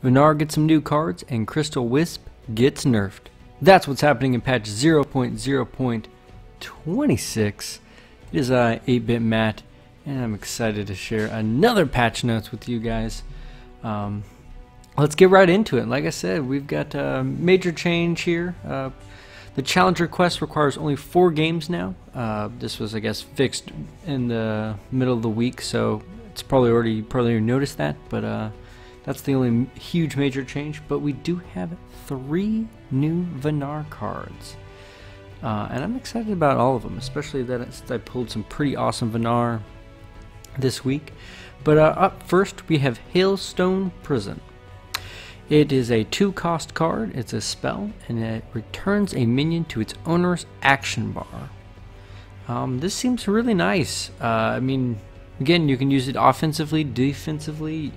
Vanar gets some new cards, and Crystal Wisp gets nerfed. That's what's happening in patch 0.0.26. It is 8-bit Matt, and I'm excited to share another patch notes with you guys. Let's get right into it. Like I said, we've got a major change here. The Challenger quest requires only 4 games now. This was, I guess, fixed in the middle of the week, so it's probably noticed that, but that's the only huge major change. But we do have 3 new Vanar cards, and I'm excited about all of them, especially that I pulled some pretty awesome Vanar this week. But up first we have Hailstone Prison. It is a 2-cost card. It's a spell, and it returns a minion to its owner's action bar. This seems really nice. I mean, again, you can use it offensively, defensively.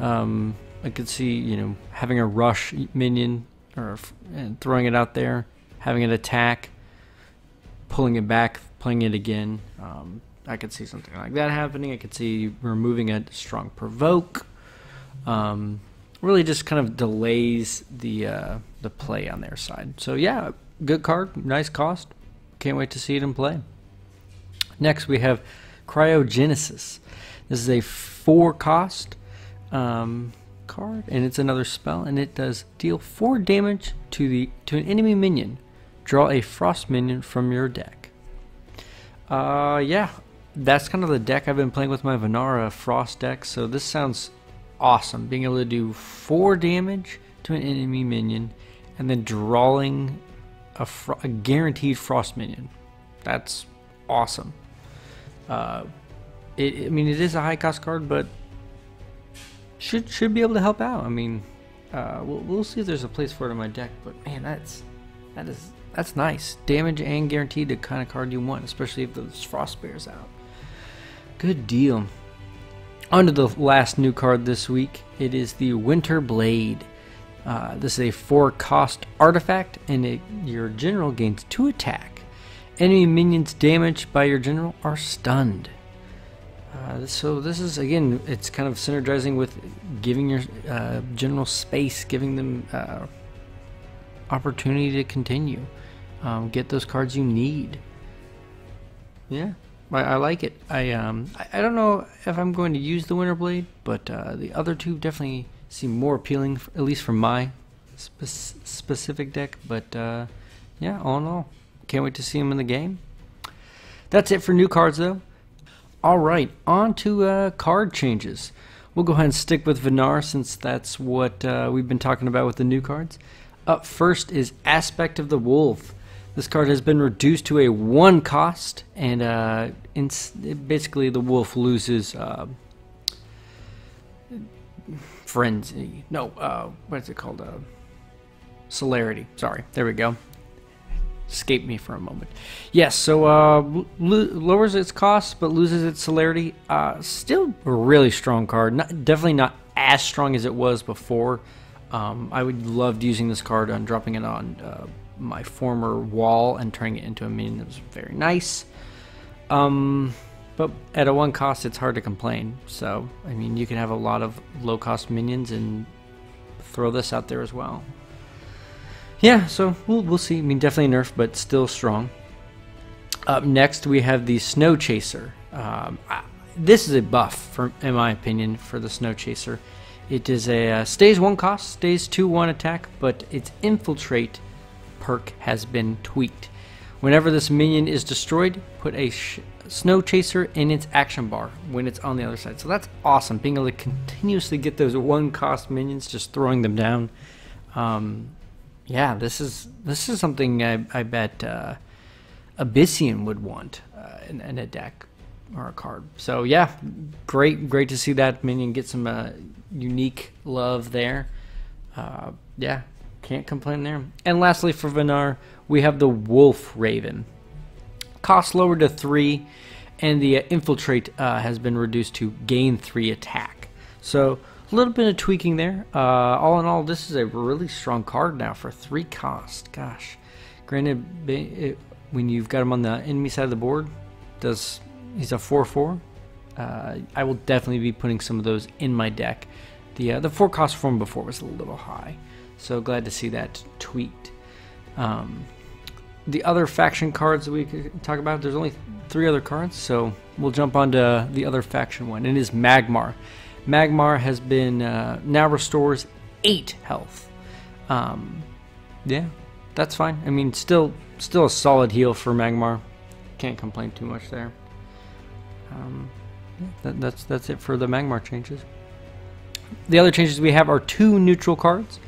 I could see, you know, having a rush minion and throwing it out there, having it attack, pulling it back, playing it again. I could see something like that happening. I could see removing a strong provoke. Really just kind of delays the play on their side. So yeah, good card, nice cost. Can't wait to see it in play. Next we have Cryogenesis. This is a 4-cost card, and it's another spell, and it does deal 4 damage to an enemy minion. Draw a frost minion from your deck. Yeah, that's kind of the deck I've been playing with my Vanar frost deck, so this sounds awesome, being able to do 4 damage to an enemy minion and then drawing a guaranteed frost minion. That's awesome. I mean, it is a high cost card, but should be able to help out. I mean, we'll see if there's a place for it in my deck, but man, that's nice. Damage and guaranteed, the kind of card you want, especially if those frost bears out. Good deal. On to the last new card this week. It is the Winter Blade. This is a 4-cost artifact, and your general gains 2 attack. Enemy minions damaged by your general are stunned. So this is, again, it's kind of synergizing with giving your general space, giving them opportunity to continue. Get those cards you need. Yeah. I like it. I don't know if I'm going to use the Winter Blade, but the other 2 definitely seem more appealing, at least for my specific deck. But yeah, all in all, can't wait to see them in the game. That's it for new cards, though. All right, on to card changes. We'll go ahead and stick with Vanar, since that's what we've been talking about with the new cards. Up first is Aspect of the Wolf. This card has been reduced to a 1-cost, and basically the wolf loses frenzy. No, what is it called? Celerity. Sorry, there we go. Escaped me for a moment. Yes, so lowers its cost but loses its celerity. Still a really strong card. Definitely not as strong as it was before. I would love using this card on dropping it on my former wall and turning it into a minion. That was very nice. But at a 1-cost, it's hard to complain. So, I mean, you can have a lot of low-cost minions and throw this out there as well. Yeah, so we'll see. I mean, definitely nerf, but still strong. Up next, we have the Snow Chaser. This is a buff, in my opinion, for the Snow Chaser. It is a stays 1-cost, stays 2/1 attack, but its Infiltrate perk has been tweaked. Whenever this minion is destroyed, put a Snow Chaser in its action bar when it's on the other side. So that's awesome, being able to continuously get those 1-cost minions, just throwing them down. Yeah, this is something I bet Abyssian would want in a deck or a card. So yeah, great to see that minion get some unique love there. Yeah, can't complain there. And lastly, for Vanar, we have the Wolf Raven. Cost lowered to 3, and the Infiltrate has been reduced to gain 3 attack. So a little bit of tweaking there. All in all, this is a really strong card now for 3 cost. Gosh, granted, when you've got him on the enemy side of the board, he's a 4/4. I will definitely be putting some of those in my deck. The 4 cost form before was a little high, so glad to see that tweaked. The other faction cards that we could talk about, there's only 3 other cards, so we'll jump on to the other faction one. It is Magmar. Magmar has been now restores 8 health. Yeah, that's fine. I mean, still a solid heal for Magmar. Can't complain too much there. Yeah, that's it for the Magmar changes. The other changes we have are 2 neutral cards.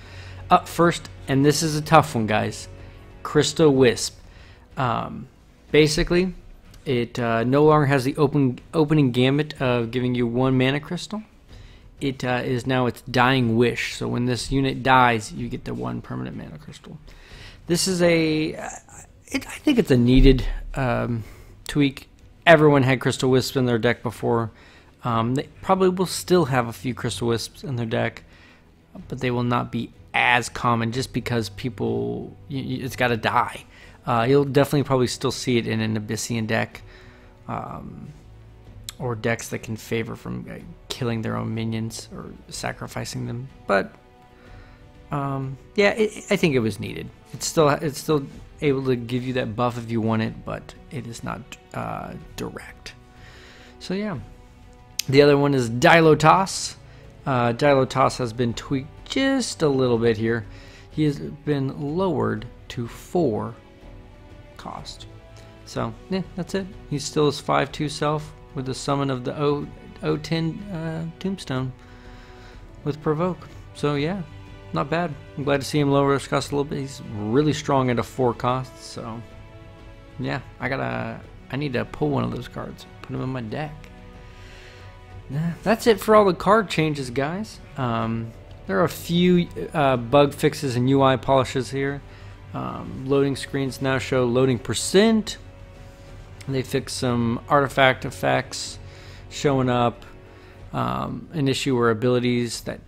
Up first, and this is a tough one, guys. Crystal Wisp. Basically, it no longer has the opening gambit of giving you 1 mana crystal. It is now its Dying Wish. So when this unit dies, you get the 1 permanent mana crystal. This is I think it's a needed tweak. Everyone had Crystal Wisps in their deck before. They probably will still have a few Crystal Wisps in their deck, but they will not be as common just because people, it's got to die. You'll definitely probably still see it in an Abyssian deck, or decks that can favor from killing their own minions or sacrificing them. But yeah, I think it was needed. It's still able to give you that buff if you want it, but it is not direct. So yeah, the other one is Duelyst. Duelyst has been tweaked just a little bit here. He has been lowered to 4 cost. So yeah, that's it. He's still his 5/2 self with the summon of the O10 Tombstone with Provoke. So yeah, not bad. I'm glad to see him lower his cost a little bit. He's really strong at a 4 cost. So yeah, I need to pull one of those cards, put them in my deck. Yeah, that's it for all the card changes, guys. There are a few bug fixes and UI polishes here. Loading screens now show loading %. They fixed some artifact effects showing up. An issue where abilities that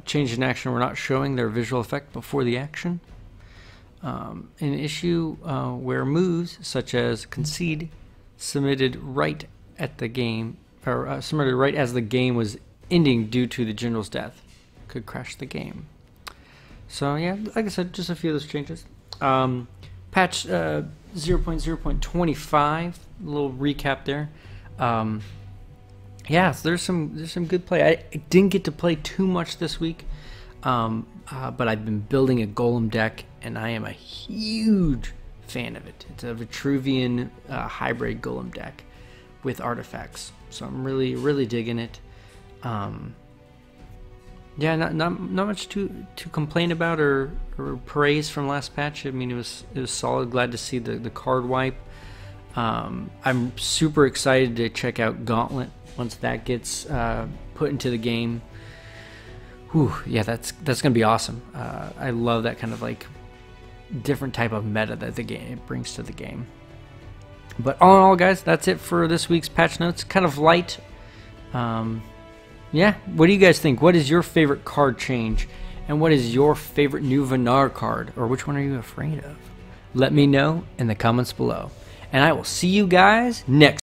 changed in action were not showing their visual effect before the action. An issue where moves such as concede submitted right at the game, or submitted right as the game was ending due to the general's death, could crash the game. So yeah, like I said, just a few of those changes. Patch 0.0.25, a little recap there. Yeah, so there's some good play. I didn't get to play too much this week, but I've been building a golem deck, and I am a huge fan of it. It's a Vitruvian hybrid golem deck with artifacts, so I'm really digging it. Yeah, not much to complain about or praise from last patch. I mean, it was solid. Glad to see the card wipe. I'm super excited to check out Gauntlet once that gets put into the game. Whew, yeah, that's gonna be awesome. I love that kind of like different type of meta that the game brings to the game. But all in all, guys, that's it for this week's patch notes. Kind of light. Yeah, what do you guys think? What is your favorite card change? And what is your favorite new Vanar card? Or which one are you afraid of? Let me know in the comments below. And I will see you guys next